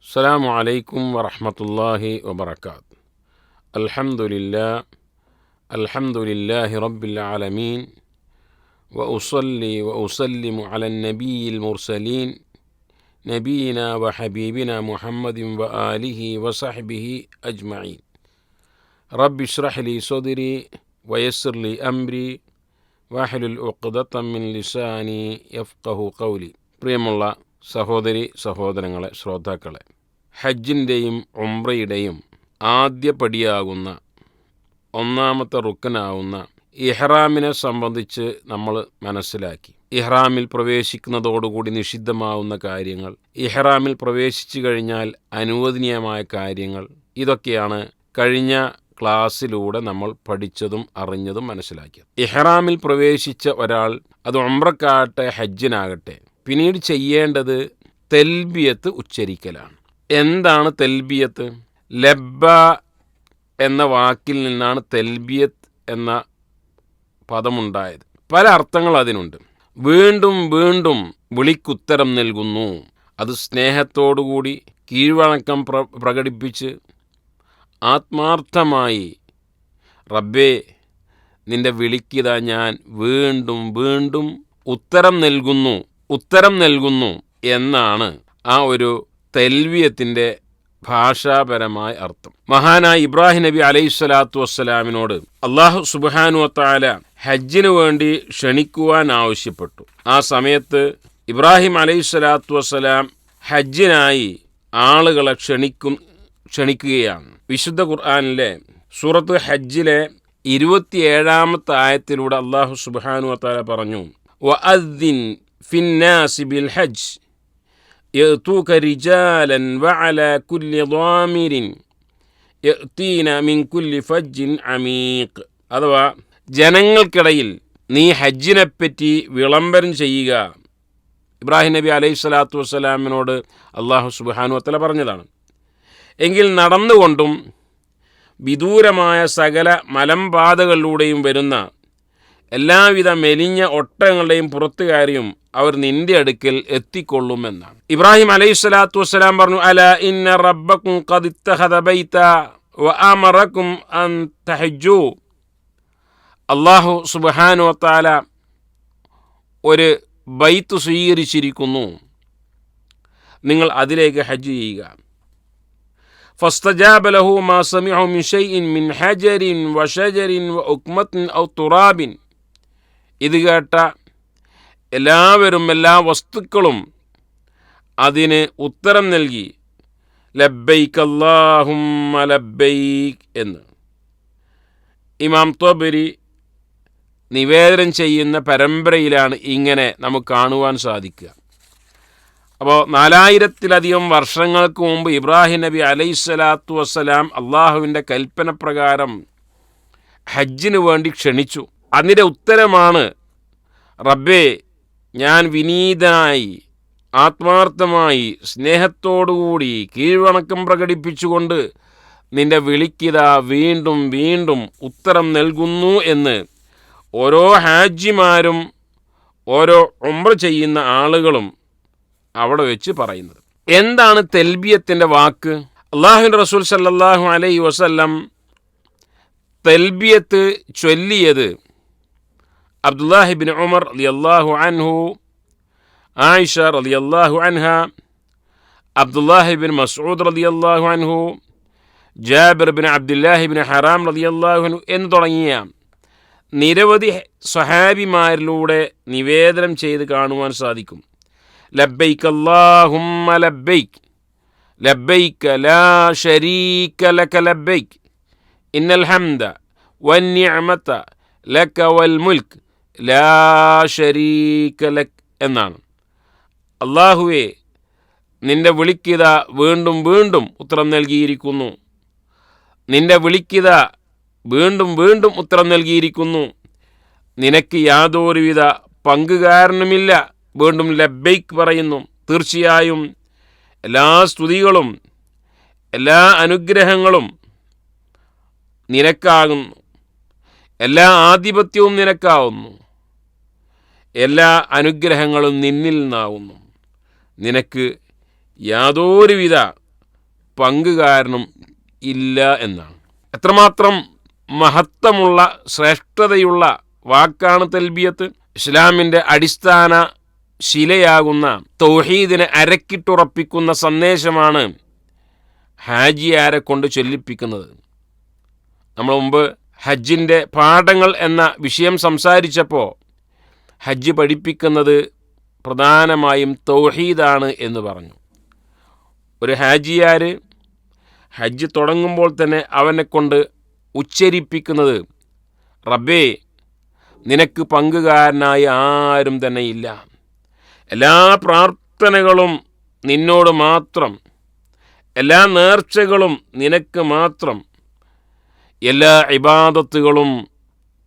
അസ്സലാമു അലൈക്കും വറഹ്മത്തുള്ളാഹി വബറകാതുഹു. അൽഹംദുലില്ലാഹി റബ്ബിൽ ആലമീൻ വഉസല്ലി വഉസല്ലിമു അലൻ നബിയിൽ മുർസലീൻ നബീനാ വഹബീബിനാ മുഹമ്മദിൻ വആലിഹി വസഹ്ബിഹി അജ്മഈൻ. റബ്ബി ഇശ്റഹ് ലി സദ്രി വയസ്സിർ ലി അംരി വഹ്ലുൽ ഉഖ്ദതം മിൻ ലിസാനി യഫ്ഖഹു ഖൗലി. പ്രിയമുള്ള സഹോദരി സഹോദരങ്ങളെ, ശ്രോതാക്കളെ, ഹജ്ജിൻ്റെയും ഉംറയുടെയും ആദ്യ പടിയാകുന്ന ഒന്നാമത്തെ റുക്കനാവുന്ന ഇഹ്റാമിനെ സംബന്ധിച്ച് നമ്മൾ മനസ്സിലാക്കി. ഇഹ്റാമിൽ പ്രവേശിക്കുന്നതോടുകൂടി നിഷിദ്ധമാവുന്ന കാര്യങ്ങൾ, ഇഹ്റാമിൽ പ്രവേശിച്ചു കഴിഞ്ഞാൽ അനുവദനീയമായ കാര്യങ്ങൾ, ഇതൊക്കെയാണ് കഴിഞ്ഞ ക്ലാസ്സിലൂടെ നമ്മൾ പഠിച്ചതും അറിഞ്ഞതും മനസ്സിലാക്കിയത്. ഇഹ്റാമിൽ പ്രവേശിച്ച ഒരാൾ, അത് ഉംറക്കാകട്ടെ ഹജ്ജിനാകട്ടെ, പിന്നീട് ചെയ്യേണ്ടത് തെൽബിയത്ത് ഉച്ചരിക്കലാണ്. എന്താണ് തെൽബിയത്ത്? ലബ്ബ എന്ന വാക്കിൽ നിന്നാണ് തെൽബിയത്ത് എന്ന പദമുണ്ടായത്. പല അർത്ഥങ്ങൾ അതിനുണ്ട്. വീണ്ടും വീണ്ടും വിളിക്കുത്തരം നൽകുന്നു. അത് സ്നേഹത്തോടുകൂടി കീഴ്വണക്കം പ്രകടിപ്പിച്ച് ആത്മാർത്ഥമായി, റബ്ബേ, നിന്റെ വിളിക്കിതാ ഞാൻ വീണ്ടും വീണ്ടും ഉത്തരം നൽകുന്നു എന്നാണ് ആ ഒരു തെൽബിയത്തിൻ്റെ ഭാഷാപരമായ അർത്ഥം. മഹാനായ ഇബ്രാഹിം നബി അലൈഹിസ്സലാത്തു വസ്സലാമിനോട് അല്ലാഹു സുബ്ഹാനഹു വ തആല ഹജ്ജിന് വേണ്ടി ക്ഷണിക്കുവാൻ ആവശ്യപ്പെട്ടു. ആ സമയത്ത് ഇബ്രാഹിം അലൈഹിസ്സലാത്തു വസ്സലാം ഹജ്ജിനായി ആളുകളെ ക്ഷണിക്കുകയാണ്. വിശുദ്ധ ഖുർആനിലെ സൂറത്ത് ഹജ്ജിലെ 27-ാമത്തെ ആയത്തിലൂടെ അല്ലാഹു സുബ്ഹാനഹു വ തആല പറഞ്ഞു, വഅദ്ദിൻ ഫിന്നാസി ബിൽ ഹജ്ജ് യഅ്തൂക റിജാലൻ വഅലാ കുല്ലി ളാമിരിൻ യഅ്തീന മിൻ കുല്ലി ഫജ്ജിൻ അമീഖ്. അഥവാ ജനങ്ങൾക്കിടയിൽ നീ ഹജ്ജിനെപ്പറ്റി വിളംബരം ചെയ്യുക. ഇബ്രാഹിം നബി അലൈഹി സ്വലാത്തു വസ്സലാമിനോട് അല്ലാഹു സുബ്ഹാനഹു വ തആല പറഞ്ഞതാണ്. എങ്കിൽ നടന്നുകൊണ്ടും വിദൂരമായ സകല മലമ്പാതകളിലൂടെയും വരുന്ന എല്ലാവിധ മെലിഞ്ഞ ഒട്ടകങ്ങളുടെയും പുറത്തു കയറിയും അവർ നിന്റെ അടുക്കൽ എത്തിക്കൊള്ളുമെന്നാണ്. ഇബ്രാഹിം അലൈഹി സ്വലാത്തു വസ്സലാം പറഞ്ഞു, അലാ ഇന്ന റബ്ബക്കും ഖദ് ഇത്തഖദ ബൈത വഅമറക്കും അൻ തഹജ്ജു. അല്ലാഹു സുബ്ഹാനഹു വ തആല ഒരു ബൈത്ത് സ്വീകരിച്ചിരിക്കുന്നു, നിങ്ങൾ അതിലേക്ക് ഹജ്ജ് ചെയ്യുക. ഫസ്തജാബ ലഹു മാ സമിഉ മിൻ ഷൈഇൻ മിൻ ഹജരിൻ വശജരിൻ വഉക്മത്തിൻ ഔ തുറാബിൻ. ഇത് കേട്ട എല്ലാവരും, എല്ലാ വസ്തുക്കളും അതിന് ഉത്തരം നൽകി, ലബ്ബൈക് അല്ലാഹുമ്മ ലബ്ബൈക് എന്ന്. ഇമാം ത്വബരി നിവേദനം ചെയ്യുന്ന പരമ്പരയിലാണ് ഇങ്ങനെ നമുക്ക് കാണുവാൻ സാധിക്കുക. അപ്പോൾ 4000-ലധികം വർഷങ്ങൾക്ക് മുമ്പ് ഇബ്രാഹിം നബി അലൈഹിസ്സലാത്തു വസ്സലാം അള്ളാഹുവിൻ്റെ കൽപ്പന പ്രകാരം ഹജ്ജിന് വേണ്ടി ക്ഷണിച്ചു. അതിൻ്റെ ഉത്തരമാണ്, റബ്ബേ, ഞാൻ വിനീതനായി ആത്മാർത്ഥമായി സ്നേഹത്തോടുകൂടി കീഴ്വണക്കം പ്രകടിപ്പിച്ചുകൊണ്ട് നിന്റെ വിളിക്കിതാ വീണ്ടും വീണ്ടും ഉത്തരം നൽകുന്നു എന്ന് ഓരോ ഹാജിമാരും ഓരോ ഉംറ ചെയ്യുന്ന ആളുകളും അവിടെ വെച്ച് പറയുന്നത്. എന്താണ് തെൽബിയത്തിൻ്റെ വാക്ക്? അല്ലാഹുവിൻ്റെ റസൂൽ സല്ലല്ലാഹു അലൈഹി വസല്ലം തെൽബിയത്ത് ചൊല്ലിയത് അബ്ദുല്ലാഹി ബിൻ ഉമർ റളിയല്ലാഹു അൻഹു, ആയിഷ റളിയല്ലാഹു അൻഹ, അബ്ദുല്ലാഹി ബിൻ മസ്ഊദ് റളിയല്ലാഹു അൻഹു, ജാബിർ ബിൻ അബ്ദുല്ലാഹി ബിൻ ഹറാം റളിയല്ലാഹു അൻഹു എന്ന് തുടങ്ങിയ നിരവധി സ്വഹാബിമാരിലൂടെ നിവേദനം ചെയ്ത് കാണുവാൻ സാധിക്കും. ലബ്ബൈക അല്ലാഹുമ്മ ലബ്ബൈക് ലബ്ബൈക ലാ ശരീക ലക ലബ്ബൈക് ഇന്നൽ ഹംദ വന്നിഅമത ലക വൽ മുൽക്ക് ലാ ശരീക ലക് എന്നാണ്. അല്ലാഹുവേ, നിന്റെ വിളിക്കിത വീണ്ടും വീണ്ടും ഉത്തരം നൽകിയിരിക്കുന്നു, നിന്റെ വിളിക്കിത വീണ്ടും വീണ്ടും ഉത്തരം നൽകിയിരിക്കുന്നു, നിനക്ക് യാതൊരുവിധ പങ്കുകാരനുമില്ല. വീണ്ടും ലബ്ബൈക്ക് പറയുന്നു. തീർച്ചയായും എല്ലാ സ്തുതികളും എല്ലാ അനുഗ്രഹങ്ങളും നിനക്കാകുന്നു, എല്ലാ ആധിപത്യവും നിനക്കാവുന്നു, എല്ലാ അനുഗ്രഹങ്ങളും നിന്നിൽ നിന്നാവുന്നു. നിനക്ക് യാതൊരുവിധ പങ്കുകാരനും ഇല്ല എന്നാണ്. എത്രമാത്രം മഹത്വമുള്ള ശ്രേഷ്ഠതയുള്ള വാക്കാണ് തൽബിയത്ത്. ഇസ്ലാമിൻ്റെ അടിസ്ഥാന ശിലയാകുന്ന തൗഹീദിനെ അരക്കിട്ടുറപ്പിക്കുന്ന സന്ദേശമാണ് ഹാജിയാരെ കൊണ്ട് ചൊല്ലിപ്പിക്കുന്നത്. നമ്മൾ മുമ്പ് ഹജ്ജിൻ്റെ പാഠങ്ങൾ എന്ന വിഷയം സംസാരിച്ചപ്പോൾ ഹജ്ജ് പഠിപ്പിക്കുന്നത് പ്രധാനമായും തൗഹീദാണ് എന്ന് പറഞ്ഞു. ഒരു ഹാജിയാർ ഹജ്ജ് തുടങ്ങുമ്പോൾ തന്നെ അവനെ കൊണ്ട് ഉച്ചരിപ്പിക്കുന്നത്, റബ്ബേ, നിനക്ക് പങ്കുകാരനായി ആരും തന്നെ ഇല്ല, എല്ലാ പ്രാർത്ഥനകളും നിന്നോട് മാത്രം, എല്ലാ നേർച്ചകളും നിനക്ക് മാത്രം, എല്ലാ ഇബാദത്തുകളും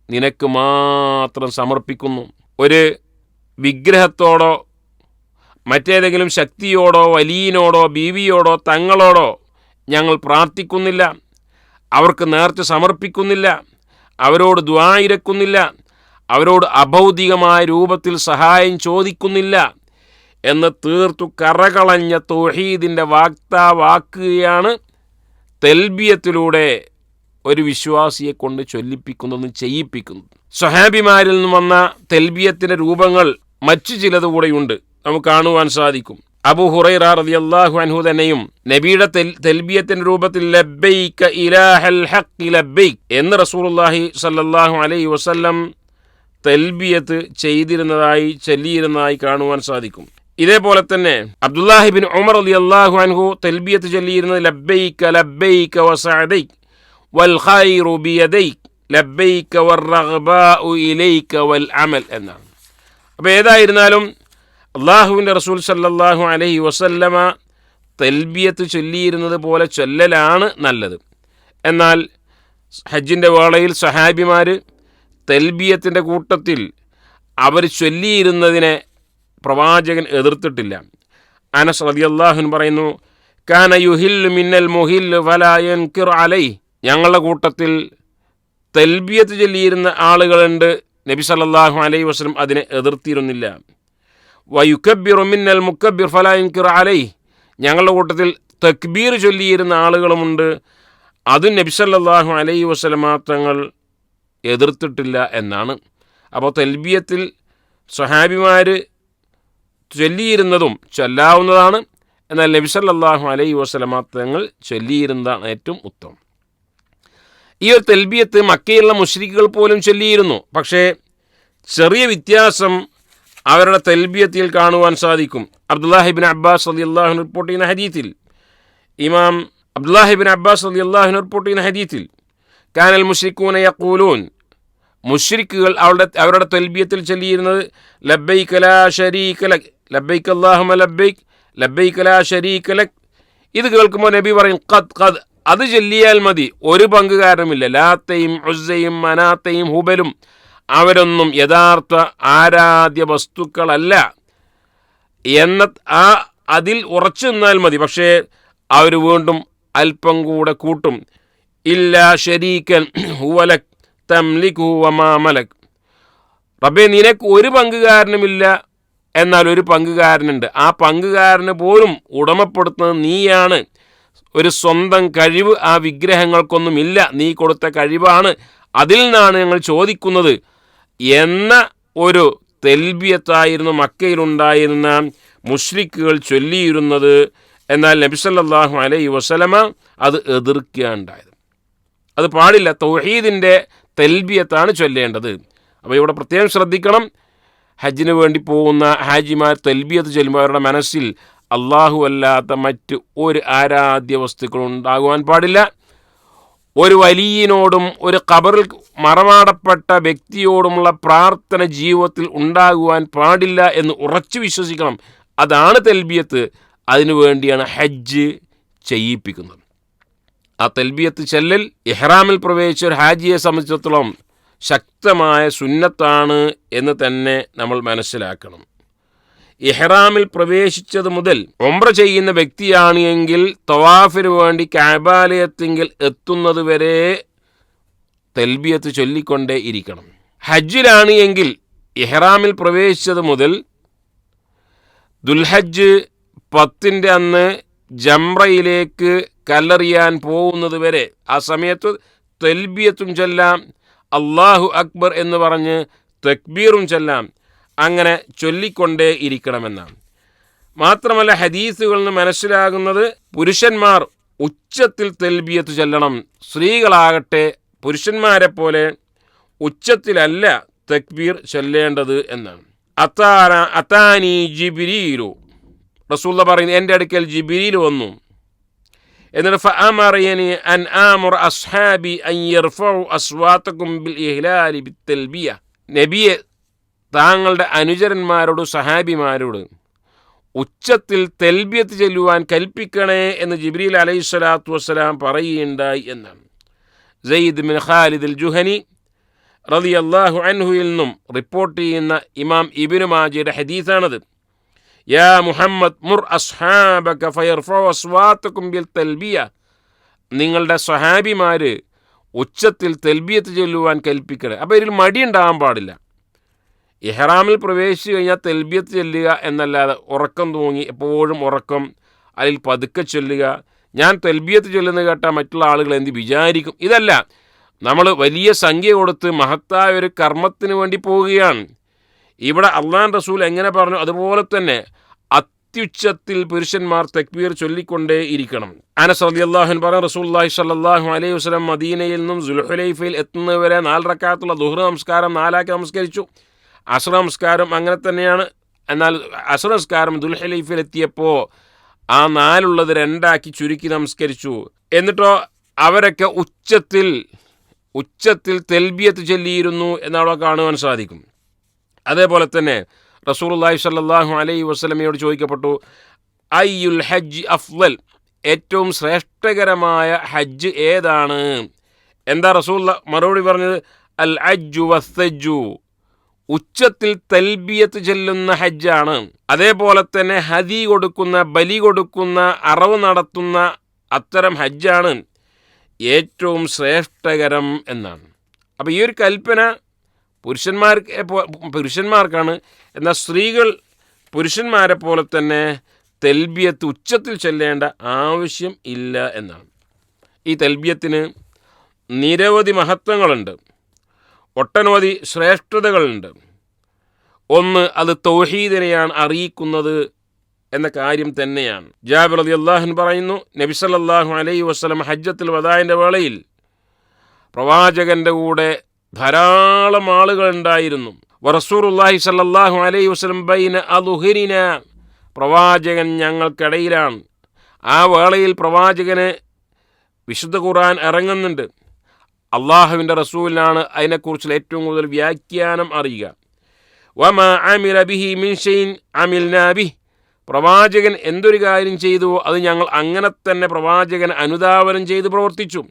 നിനക്ക് മാത്രം സമർപ്പിക്കുന്നു. ഒരു വിഗ്രഹത്തോടോ മറ്റേതെങ്കിലും ശക്തിയോടോ വലിയനോടോ ബീവിയോടോ തങ്ങളോടോ ഞങ്ങൾ പ്രാർത്ഥിക്കുന്നില്ല, അവർക്ക് നേർച്ച സമർപ്പിക്കുന്നില്ല, അവരോട് ദുആ ഇരക്കുന്നില്ല, അവരോട് അഭൗതികമായ രൂപത്തിൽ സഹായം ചോദിക്കുന്നില്ല എന്ന് തീർത്തു കറകളഞ്ഞ തൗഹീദിൻ്റെ വാക്കുകയാണ് തൽബിയത്തിലൂടെ ഒരു വിശ്വാസിയെ കൊണ്ട് ചൊല്ലിപ്പിക്കുന്നതും ചെയ്യിപ്പിക്കുന്നത്. സ്വഹാബിമാരിൽ നിന്ന് വന്ന തൽബിയത്തിൻ്റെ രൂപങ്ങൾ മറ്റു ചിലതുകൂടെയുണ്ട്, നമുക്ക് കാണുവാൻ സാധിക്കും. അബൂ ഹുറൈറ റളിയല്ലാഹു അൻഹു തന്നെയും നബിയുടെ തൽബിയത്തിൻ്റെ രൂപത്തിൽ ലബ്ബൈക ഇലാഹൽ ഹഖ് ലബ്ബൈക് എന്ന് റസൂലുള്ളാഹി സ്വല്ലല്ലാഹു അലൈഹി വസല്ലം തൽബിയത്ത് ചൊല്ലിയിരുന്നതായി കാണുവാൻ സാധിക്കും. ഇതേപോലെ തന്നെ അബ്ദുല്ലാഹി ബിൻ ഉമർ റളിയല്ലാഹു അൻഹു തൽബിയത്ത് ചൊല്ലിയിരുന്നത് ലബ്ബൈക ലബ്ബൈക വസഅദൈക വൽ ഖൈറു ബിയദൈക ലബ്ബൈക വറഗ്ബാഉ ഇലൈക വൽ അമൽ എന്നാണ്. അപ്പോൾ ഏതായിരുന്നാലും അള്ളാഹുവിൻ്റെ റസൂൽ സല്ലല്ലാഹു അലൈഹി വസല്ലമ തൽബിയത്ത് ചൊല്ലിയിരുന്നത് പോലെ ചൊല്ലലാണ് നല്ലത്. എന്നാൽ ഹജ്ജിൻ്റെ വേളയിൽ സഹാബിമാർ തൽബിയത്തിൻ്റെ കൂട്ടത്തിൽ അവർ ചൊല്ലിയിരുന്നതിനെ പ്രവാചകൻ എതിർത്തിട്ടില്ല. അനസ് റളിയല്ലാഹു അൻഹു പറയുന്നു, കാന യുഹില്ലു മിന്നൽ മുഹില്ലു ഫലാ യൻകിർ അലൈഹി, ഞങ്ങളുടെ കൂട്ടത്തിൽ തൽബിയത്ത് ചൊല്ലിയിരുന്ന ആളുകളുണ്ട്, നബി സല്ലല്ലാഹു അലൈഹി വസല്ലം അതിനെ എതിർത്തിരുന്നില്ല. വയുക്കബ്ബിറു മിന്നൽ മുക്കബ്ബിർ ഫലാ യൻകിർ അലൈഹി, ഞങ്ങളുടെ കൂട്ടത്തിൽ തക്ബീർ ചൊല്ലിയിരുന്ന ആളുകളുമുണ്ട്, അതും നബി സല്ലല്ലാഹു അലൈഹി വസല്ലം തങ്ങൾ എതിർത്തിട്ടില്ല എന്നാണ്. അപ്പോൾ തൽബിയത്തിൽ സ്വഹാബിമാർ ചൊല്ലിയിരുന്നതും ചൊല്ലാവുന്നതാണ്, എന്നാൽ നബി സല്ലല്ലാഹു അലൈഹി വസല്ലം തങ്ങൾ ചൊല്ലിയിരുന്നതാണ് ഏറ്റവും ഉത്തമം. ഈ ഒരു തൽബിയത്ത് മക്കയിലുള്ള മുശ്രിക്കുകൾ പോലും ചൊല്ലിയിരുന്നു. പക്ഷേ ചെറിയ വ്യത്യാസം അവരുടെ തൽബിയത്തിൽ കാണുവാൻ സാധിക്കും. അബ്ദുല്ലാഹി ഇബ്നു അബ്ബാസ് റളിയല്ലാഹു അൻഹു റിപ്പോർട്ട് ചെയ്യുന്ന ഹദീത്തിൽ, ഇമാം അബ്ദുല്ലാഹി ഇബ്നു അബ്ബാസ് റളിയല്ലാഹു അൻഹു റിപ്പോർട്ട് ചെയ്യുന്ന ഹദീത്തിൽ, കാനൽ മുശ്രിക്കൂന യഖൂലൂൻ, മുശ്രിക്കുകൾ അവരുടെ തൽബിയത്തിൽ ചൊല്ലിയിരുന്നത് ലബ്ബൈക ലാ ശരീക ലക് ലബ്ബൈക അല്ലാഹുമ്മ ലബ്ബൈക് ലബ്ബൈക ലാ ശരീക ലക്. ഇത് കേൾക്കുമ്പോൾ നബി പറയും, ഖദ് അത് ചൊല്ലിയാൽ മതി, ഒരു പങ്കുകാരനുമില്ല. ലാത്തയും ഉസ്സയും മനാത്തയും ഹുബലും അവരൊന്നും യഥാർത്ഥ ആരാധ്യ വസ്തുക്കളല്ല എന്ന അതിൽ ഉറച്ചു നിന്നാൽ മതി. പക്ഷേ അവർ വീണ്ടും അല്പം കൂടെ കൂട്ടും, ഇല്ലാ ശരീക്കൻ ഹുവലക് തംലികു വമാ മലക്, റബ്ബേ നിനക്ക് ഒരു പങ്കുകാരനുമില്ല, എന്നാൽ ഒരു പങ്കുകാരനുണ്ട്, ആ പങ്കുകാരന് പോലും ഉടമപ്പെടുത്തുന്നത് നീയാണ്, ഒരു സ്വന്തം കഴിവ് ആ വിഗ്രഹങ്ങൾക്കൊന്നുമില്ല, നീ കൊടുത്ത കഴിവാണ്, അതിൽ നിന്നാണ് ഞങ്ങൾ ചോദിക്കുന്നത് എന്ന ഒരു തൽബിയത്തായിരുന്നു മക്കയിലുണ്ടായിരുന്ന മുശ്രിക്കുകൾ ചൊല്ലിയിരുന്നത്. എന്നാൽ നബി സല്ലല്ലാഹു അലൈഹി വസല്ലമ അത് എതിർക്കുകയുണ്ടായത്. അത് പാടില്ല, തൗഹീദിൻ്റെ തൽബിയത്താണ് ചൊല്ലേണ്ടത്. അപ്പോൾ ഇവിടെ പ്രത്യേകം ശ്രദ്ധിക്കണം, ഹജ്ജിന് വേണ്ടി പോകുന്ന ഹാജിമാർ തൽബിയത്ത് ചൊല്ലുമ്പോൾ അവരുടെ മനസ്സിൽ അള്ളാഹു അല്ലാത്ത മറ്റ് ഒരു ആരാധ്യ വസ്തുക്കളും ഉണ്ടാകുവാൻ പാടില്ല. ഒരു വലിയനോടും ഒരു ഖബറിൽ മറമാടപ്പെട്ട വ്യക്തിയോടുമുള്ള പ്രാർത്ഥന ജീവിതത്തിൽ ഉണ്ടാകുവാൻ പാടില്ല എന്ന് ഉറച്ചു വിശ്വസിക്കണം. അതാണ് തൽബിയത്ത്. അതിനു വേണ്ടിയാണ് ഹജ്ജ് ചെയ്യിപ്പിക്കുന്നത്. ആ തൽബിയത്ത് ചെല്ലൽ ഇഹ്റാമിൽ പ്രവേശിച്ച ഒരു ഹാജിയെ സംബന്ധിച്ചിടത്തോളം ശക്തമായ സുന്നത്താണ് എന്ന് തന്നെ നമ്മൾ മനസ്സിലാക്കണം. ഇഹ്റാമിൽ പ്രവേശിച്ചത് മുതൽ ഉംറ ചെയ്യുന്ന വ്യക്തിയാണ് എങ്കിൽ തവാഫിന് വേണ്ടി കഅബാലയത്തിങ്കിൽ എത്തുന്നത് വരെ തൽബിയത്ത് ചൊല്ലിക്കൊണ്ടേ ഇരിക്കണം. ഹജ്ജിലാണ് എങ്കിൽ ഇഹ്റാമിൽ പ്രവേശിച്ചത് മുതൽ ദുൽഹജ്ജ് 10 അന്ന് ജംറയിലേക്ക് കല്ലെറിയാൻ പോകുന്നത് വരെ ആ സമയത്ത് തൽബിയത്തും ചൊല്ലാം, അള്ളാഹു അക്ബർ എന്ന് പറഞ്ഞ് തക്ബീറും ചൊല്ലാം. അങ്ങനെ ചൊല്ലിക്കൊണ്ടേ ഇരിക്കണമെന്നാണ്. മാത്രമല്ല ഹദീസുകളിൽ നിന്ന് മനസ്സിലാകുന്നത് പുരുഷന്മാർ ഉച്ചത്തിൽ തൽബിയത്ത് ചൊല്ലണം, സ്ത്രീകളാകട്ടെ പുരുഷന്മാരെ പോലെ ഉച്ചത്തിലല്ല തക്ബീർ ചൊല്ലേണ്ടത് എന്നാണ്. അതാനി ജിബ്രീലു, റസൂലുള്ള പറയുന്നു, എൻ്റെ അടുക്കൽ ജിബ്രീൽ വന്നു. എന്നിട്ട് ഫഅമറനി അൻ ആമുറ അസ്ഹാബി അൻ യർഫഉ അസ്വാതകും ബിൽ ഇഹ്ലാലി ബിത്തൽബിയ, നബിയെ താങ്കളുടെ അനുചരന്മാരോട് സഹാബിമാരോട് ഉച്ചത്തിൽ തൽബിയത്ത് ചൊല്ലുവാൻ കൽപ്പിക്കണേ എന്ന് ജിബ്രീൽ അലൈഹിസ്സലാത്തു വസ്സലാം പറയുകയുണ്ടായി എന്നാണ്. സെയ്ദ് ബിൻ ഖാലിദ് അൽ ജുഹനി റളിയല്ലാഹു അൻഹുവിൽ നിന്നും റിപ്പോർട്ട് ചെയ്യുന്ന ഇമാം ഇബ്നു മാജയുടെ ഹദീസാണത്. യാ മുഹമ്മദ് മുർ അസ്ഹാബക ഫയർഫഉ അസ്വാതകും ബിൽ തൽബിയ, നിങ്ങളുടെ സ്വഹാബിമാർ ഉച്ചത്തിൽ തൽബിയത്ത് ചൊല്ലുവാൻ കൽപ്പിക്കണേ. അപ്പോൾ ഇതിൽ മടിയുണ്ടാകാൻ പാടില്ല. ഇഹ്റാമിൽ പ്രവേശിച്ചു കഴിഞ്ഞാൽ തൽബിയത്ത് ചൊല്ലുക എന്നല്ലാതെ ഉറക്കം തൂങ്ങി എപ്പോഴും ഉറക്കം, അതിൽ പതുക്കെ ചൊല്ലുക, ഞാൻ തൽബിയത്ത് ചൊല്ലുന്നത് കേട്ടാൽ മറ്റുള്ള ആളുകൾ എന്ത് വിചാരിക്കും, ഇതല്ല. നമ്മൾ വലിയ സംഖ്യ കൊടുത്ത് മഹത്തായ ഒരു കർമ്മത്തിന് വേണ്ടി പോവുകയാണ്. ഇവിടെ അള്ളാഹു റസൂൽ എങ്ങനെ പറഞ്ഞു അതുപോലെ തന്നെ അത്യുച്ചത്തിൽ പുരുഷന്മാർ തക്ബീർ ചൊല്ലിക്കൊണ്ടേ ഇരിക്കണം. അനസ് റളിയല്ലാഹു അൻഹു പറഞ്ഞു, റസൂലുള്ളാഹി സ്വല്ലല്ലാഹു അലൈഹി വസല്ലം മദീനയിൽ നിന്നും ദുൽഹുലൈഫയിൽ എത്തുന്നവരെ 4 റക്അത്തുള്ള ദുഹ്ർ നമസ്കാരം 4 ആക്കി നമസ്കരിച്ചു. അസ്ർ നമസ്കാരം അങ്ങനെ തന്നെയാണ്. എന്നാൽ അസ്ർ നമസ്കാരം ദുൽഹുലൈഫയിൽ എത്തിയപ്പോൾ ആ 4 2 ആക്കി ചുരുക്കി നമസ്കരിച്ചു. എന്നിട്ടോ അവരൊക്കെ ഉച്ചത്തിൽ തൽബിയത്ത് ചൊല്ലിയിരുന്നു എന്നവിടെ കാണുവാൻ സാധിക്കും. അതേപോലെ തന്നെ റസൂലുള്ളാഹി സ്വല്ലല്ലാഹു അലൈഹി വസല്ലമയോട് ചോദിക്കപ്പെട്ടു, അയ്യുൽ ഹജ്ജ് അഫ്ളൽ, ഏറ്റവും ശ്രേഷ്ഠകരമായ ഹജ്ജ് ഏതാണ്? എന്താ റസൂലുള്ള മറുപടി പറഞ്ഞത്? അൽ ഹജ്ജു വസ്സജ്ജു, ഉച്ചത്തിൽ തൽബിയത്ത് ചൊല്ലുന്ന ഹജ്ജാണ്. അതേപോലെ തന്നെ ഹദി കൊടുക്കുന്ന, ബലി കൊടുക്കുന്ന, അറവ് നടത്തുന്ന അത്തരം ഹജ്ജാണ് ഏറ്റവും ശ്രേഷ്ഠകരം എന്നാണ്. അപ്പോൾ ഈ ഒരു കൽപ്പന പുരുഷന്മാർക്കാണ്. എന്നാൽ സ്ത്രീകൾ പുരുഷന്മാരെ പോലെ തന്നെ തൽബിയത്ത് ഉച്ചത്തിൽ ചൊല്ലേണ്ട ആവശ്യം ഇല്ല എന്നാണ്. ഈ തൽബിയത്തിന് നിരവധി മഹത്വങ്ങളുണ്ട്, ഒട്ടനവധി ശ്രേഷ്ഠതകളുണ്ട്. ഒന്ന്, അത് തൗഹീദിനെയാണ് അറിയിക്കുന്നത് എന്ന കാര്യം തന്നെയാണ്. ജാബിർ റളിയല്ലാഹു അൻഹു പറയുന്നു, നബി സല്ലല്ലാഹു അലൈഹി വസല്ലം ഹജ്ജത്തുൽ വദാഇന്റെ വേളയിൽ പ്രവാചകൻ്റെ കൂടെ ധാരാളം ആളുകളുണ്ടായിരുന്നു. വറസൂലുള്ളാഹി സല്ലല്ലാഹു അലൈഹി വസല്ലം ബൈന അദ്ഹുരിന, പ്രവാചകൻ ഞങ്ങൾക്കിടയിലാണ്. ആ വേളയിൽ പ്രവാചകന് വിശുദ്ധ ഖുർആൻ ഇറങ്ങുന്നുണ്ട്. അള്ളാഹുവിൻ്റെ റസൂലിനാണ് അതിനെക്കുറിച്ചുള്ള ഏറ്റവും കൂടുതൽ വ്യാഖ്യാനം അറിയുക. വമാ അമില ബിഹി മിൻ ഷൈഇൻ അമിൽനാ ബിഹി, പ്രവാചകൻ എന്തൊരു കാര്യം ചെയ്തുവോ അത് ഞങ്ങൾ അങ്ങനെ തന്നെ പ്രവാചകൻ അനുധാവനം ചെയ്ത് പ്രവർത്തിച്ചു.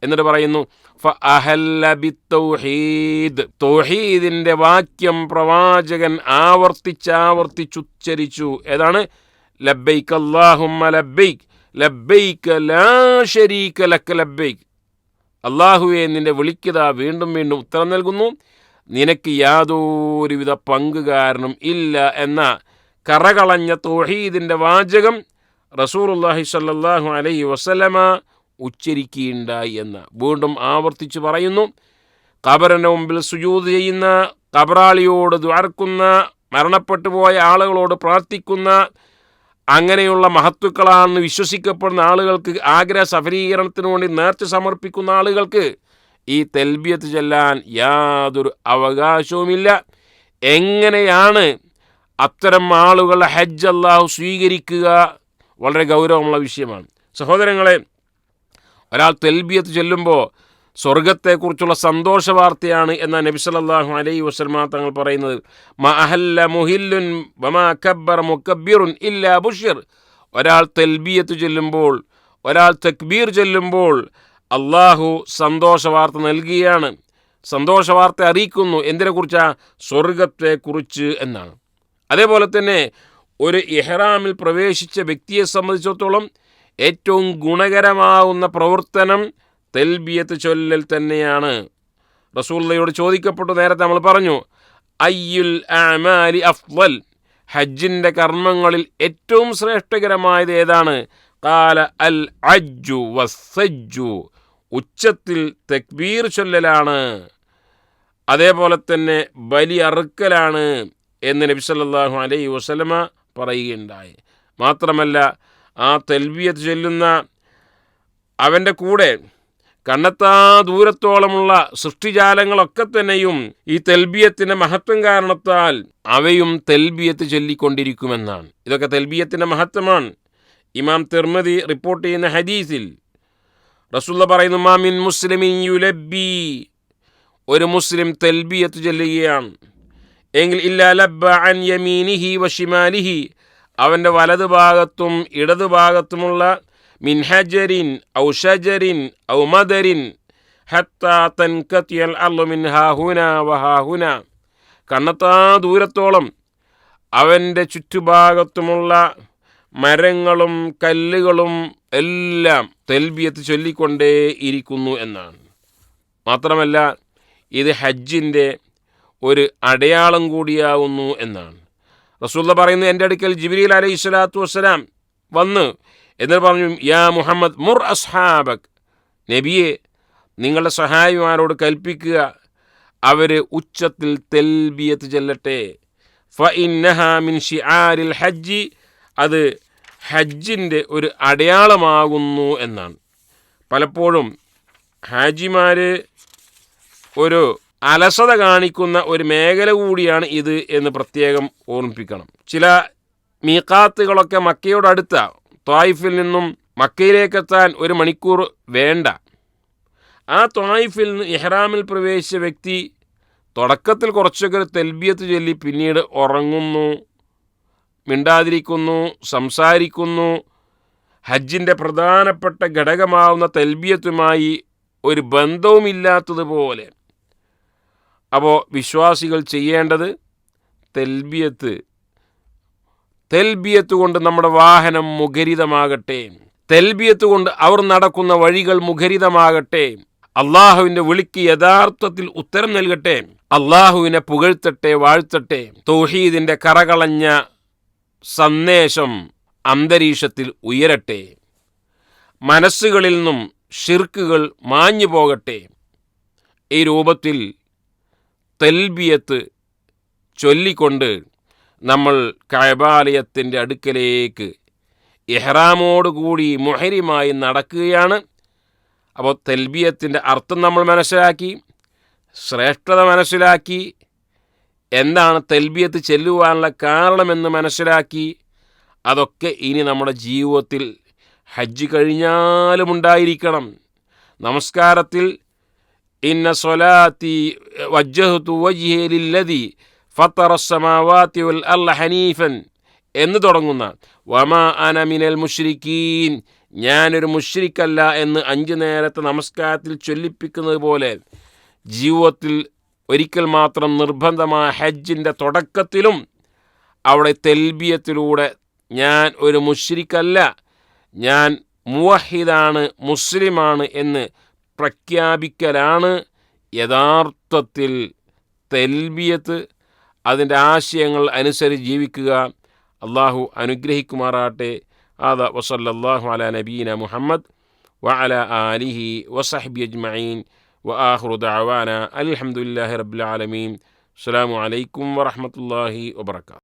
എന്നിട്ട് പറയുന്നു, ഫഅഹല്ല ബിത്തൗഹീദ്, തൗഹീദിൻ്റെ വാക്യം പ്രവാചകൻ ആവർത്തിച്ചുച്ചരിച്ചു. ഏതാണ്? ലബ്ബൈക് അല്ലാഹുമ്മ ലബ്ബൈക് ലബ്ബൈക ലാ ശരീക ലക ലബ്ബൈക്, അല്ലാഹുവേ നിൻ്റെ വിളിക്കത വീണ്ടും വീണ്ടും ഉത്തരം നൽകുന്നു, നിനക്ക് യാതൊരുവിധ പങ്കുകാരനും ഇല്ല എന്ന കറകളഞ്ഞ തൗഹീദിൻ്റെ വാചകം റസൂലുള്ളാഹി സ്വല്ലല്ലാഹു അലൈഹി വസല്ലമ ഉച്ചരിക്കുകയുണ്ടായി എന്ന് വീണ്ടും ആവർത്തിച്ച് പറയുന്നു. ഖബറിൻ്റെ മുമ്പിൽ സുജൂദ് ചെയ്യുന്ന, ഖബറാളിയോട് ദുആർക്കുന്ന, മരണപ്പെട്ടു പോയ ആളുകളോട് പ്രാർത്ഥിക്കുന്ന, അങ്ങനെയുള്ള മഹത്തുക്കളാണെന്ന് വിശ്വസിക്കപ്പെടുന്ന ആളുകൾക്ക്, ആഗ്രഹ സഫലീകരണത്തിന് വേണ്ടി നേർച്ച സമർപ്പിക്കുന്ന ആളുകൾക്ക് ഈ തൽബിയത്ത് ചൊല്ലാൻ യാതൊരു അവകാശവുമില്ല. എങ്ങനെയാണ് അത്തരം ആളുകളുടെ ഹജ്ജ് അല്ലാഹു സ്വീകരിക്കുക? വളരെ ഗൗരവമുള്ള വിഷയമാണ് സഹോദരങ്ങളെ. ഒരാൾ തൽബിയത്ത് ചൊല്ലുമ്പോൾ സ്വർഗത്തെക്കുറിച്ചുള്ള സന്തോഷ വാർത്തയാണ് എന്ന നബി സല്ലല്ലാഹു അലൈഹി വസല്ലം തങ്ങൾ പറയുന്നത്. മാ അഹല്ല മുഹില്ലുൻ വമാ കബ്ബറ മുകബ്ബിറുൻ ഇല്ലാ ബുശ്ർ, ഒരാൾ തൽബിയത്ത് ചൊല്ലുമ്പോൾ, ഒരാൾ തക്ബീർ ചൊല്ലുമ്പോൾ അള്ളാഹു സന്തോഷ വാർത്ത നൽകുകയാണ്, സന്തോഷ വാർത്ത അറിയിക്കുന്നു. എന്തിനെക്കുറിച്ചാണ്? സ്വർഗത്തെക്കുറിച്ച് എന്നാണ്. അതേപോലെ തന്നെ ഒരു ഇഹ്റാമിൽ പ്രവേശിച്ച വ്യക്തിയെ സംബന്ധിച്ചിടത്തോളം ഏറ്റവും ഗുണകരമാവുന്ന പ്രവർത്തനം തൽബിയത്ത് ചൊല്ലൽ തന്നെയാണ്. റസൂലുള്ളാഹിയോട് ചോദിക്കപ്പെട്ടു, നേരത്തെ നമ്മൾ പറഞ്ഞു, അയ്യുൽ അഅമാലി അഫ്ളൽ, ഹജ്ജിൻ്റെ കർമ്മങ്ങളിൽ ഏറ്റവും ശ്രേഷ്ഠകരമായത് ഏതാണ്? ഖാല അൽ അജ്ജു വസ്സജ്ജു, ഉച്ചത്തിൽ തക്ബീർ ചൊല്ലലാണ്, അതേപോലെ തന്നെ ബലി അറുക്കലാണ് എന്ന് നബി സല്ലല്ലാഹു അലൈഹി വസല്ലമ പറയുകയുണ്ടായി. മാത്രമല്ല ആ തൽബിയത്ത് ചൊല്ലുന്ന അവൻ്റെ കൂടെ കണ്ണെത്താ ദൂരത്തോളമുള്ള സൃഷ്ടിജാലങ്ങളൊക്കെ തന്നെയും ഈ തെൽബിയത്തിൻ്റെ മഹത്വം കാരണത്താൽ അവയും തെൽബിയത്ത് ചൊല്ലിക്കൊണ്ടിരിക്കുമെന്നാണ്. ഇതൊക്കെ തെൽബിയത്തിൻ്റെ മഹത്വമാണ്. ഇമാം തിർമിദി റിപ്പോർട്ട് ചെയ്യുന്ന ഹദീസിൽ റസൂലുള്ളാഹി പറയുന്നു, മാ മിൻ മുസ്ലിമിൻ യുലബ്ബി, ഒരു മുസ്ലിം തെൽബിയത്ത് ചൊല്ലുകയാണ് എങ്കിൽ ഇല്ലാ ലബ്ബ അൻ യമീനിഹി വശിമാലിഹി, അവൻ്റെ വലതു ഭാഗത്തും ഇടതു ഭാഗത്തുമുള്ള മിൻ ഹജരിൻ ഔ ഷജരിൻ ഔ മദരിൻ ഹത്താ തൻകതിയൽ അർളു മിൻ ഹാഹുന വഹാഹുന, കണ്ണെത്താ ദൂരത്തോളം അവൻ്റെ ചുറ്റുഭാഗത്തുമുള്ള മരങ്ങളും കല്ലുകളും എല്ലാം തെൽബിയത്ത് ചൊല്ലിക്കൊണ്ടേ ഇരിക്കുന്നു എന്നാണ്. മാത്രമല്ല ഇത് ഹജ്ജിൻ്റെ ഒരു അടയാളം കൂടിയാവുന്നു എന്നാണ്. റസൂലുള്ളാഹി പറയുന്നു, എൻ്റെ അടുക്കൽ ജിബ്രീൽ അലൈഹി സ്വലാത്തു വസ്സലാം വന്ന് എന്നിട്ട് പറഞ്ഞു, യാ മുഹമ്മദ് മുർ അസ്ഹാബക്, നബിയെ നിങ്ങളുടെ സഹായിമാരോട് കൽപ്പിക്കുക അവർ ഉച്ചത്തിൽ തെൽബിയത്ത് ചൊല്ലട്ടെ. ഫഇന്നഹാ മിൻ ശിആരിൽ ഹജ്ജി, അത് ഹജ്ജിൻ്റെ ഒരു അടയാളമാകുന്നു എന്നാണ്. പലപ്പോഴും ഹാജിമാർ ഒരു അലസത കാണിക്കുന്ന ഒരു മേഖല കൂടിയാണ് ഇത് എന്ന് പ്രത്യേകം ഓർമ്മിപ്പിക്കണം. ചില മീഖാത്തുകളൊക്കെ മക്കയോടടുത്ത ത്വായിഫിൽ നിന്നും മക്കയിലേക്കെത്താൻ 1 മണിക്കൂർ വേണ്ട. ആ ത്വായിഫിൽ നിന്ന് ഇഹ്റാമിൽ പ്രവേശിച്ച വ്യക്തി തുടക്കത്തിൽ കുറച്ചൊക്കെ ഒരു തെൽബിയത്ത് ചൊല്ലി പിന്നീട് ഉറങ്ങുന്നു, മിണ്ടാതിരിക്കുന്നു, സംസാരിക്കുന്നു. ഹജ്ജിൻ്റെ പ്രധാനപ്പെട്ട ഘടകമാവുന്ന തെൽബിയത്തുമായി ഒരു ബന്ധവുമില്ലാത്തതുപോലെ. അപ്പോൾ വിശ്വാസികൾ ചെയ്യേണ്ടത് തെൽബിയത്ത് കൊണ്ട് നമ്മുടെ വാഹനം മുഖരിതമാകട്ടെ, തെൽബിയത്ത് കൊണ്ട് അവർ നടക്കുന്ന വഴികൾ മുഖരിതമാകട്ടെ, അള്ളാഹുവിൻ്റെ വിളിക്ക് യഥാർത്ഥത്തിൽ ഉത്തരം നൽകട്ടെ, അള്ളാഹുവിനെ പുകഴ്ത്തട്ടെ, വാഴ്ത്തട്ടെ, തൗഹീദിൻ്റെ കറകളഞ്ഞ സന്ദേശം അന്തരീക്ഷത്തിൽ ഉയരട്ടെ, മനസ്സുകളിൽ നിന്നും ഷിർക്കുകൾ മാഞ്ഞു പോകട്ടെ. ഈ രൂപത്തിൽ തെൽബിയത്ത് ചൊല്ലിക്കൊണ്ട് നമ്മൾ കഅബാലയത്തിൻ്റെ അടുക്കലേക്ക് ഇഹ്റാമോടുകൂടി മുഹരിമായി നടക്കുകയാണ്. അപ്പോൾ തെൽബിയത്തിൻ്റെ അർത്ഥം നമ്മൾ മനസ്സിലാക്കി, ശ്രേഷ്ഠത മനസ്സിലാക്കി, എന്താണ് തെൽബിയത്ത് ചെല്ലുവാനുള്ള കാരണമെന്ന് മനസ്സിലാക്കി. അതൊക്കെ ഇനി നമ്മുടെ ജീവിതത്തിൽ ഹജ്ജ് കഴിഞ്ഞാലും ഉണ്ടായിരിക്കണം. നമസ്കാരത്തിൽ ഇന്ന സ്വലാത്തി വജ്ജഹ്തു വജ്ഹി ലില്ലദി ഫത്തറ സ്സമാവാതി വൽ അർള ഹനീഫൻ എന്ന് തുടങ്ങുന്ന വമാ അന മിനൽ മുശ്രിക്കീൻ, ഞാനൊരു മുശ്രിക്കല്ല എന്ന് 5 നേരത്തെ നമസ്കാരത്തിൽ ചൊല്ലിപ്പിക്കുന്നത് പോലെ ജീവിതത്തിൽ ഒരിക്കൽ മാത്രം നിർബന്ധമായ ഹജ്ജിൻ്റെ തുടക്കത്തിലും അവിടെ തെൽബിയത്തിലൂടെ ഞാൻ ഒരു മുശ്രിക്കല്ല, ഞാൻ മുവഹിദാണ്, മുസ്ലിമാണ് എന്ന് പ്രഖ്യാപിക്കലാണ് യഥാർത്ഥത്തിൽ തെൽബിയത്ത്. അതിൻ്റെ ആശയങ്ങൾ അനുസരിച്ച് ജീവിക്കുക. അള്ളാഹു അനുഗ്രഹിക്കുമാറാട്ടെ. ആദാ വസല്ലല്ലാഹു അലാ നബീന മുഹമ്മദ് വഅലാ ആലിഹി വസഹ്ബിഹി അജ്മഈൻ വആഖിറു ദഅവാന അൽഹംദുലില്ലാഹി റബ്ബിൽ ആലമീൻ. അസ്സലാമു അലൈക്കും വറഹ്മത്തുള്ളാഹി വബറകാതുഹു.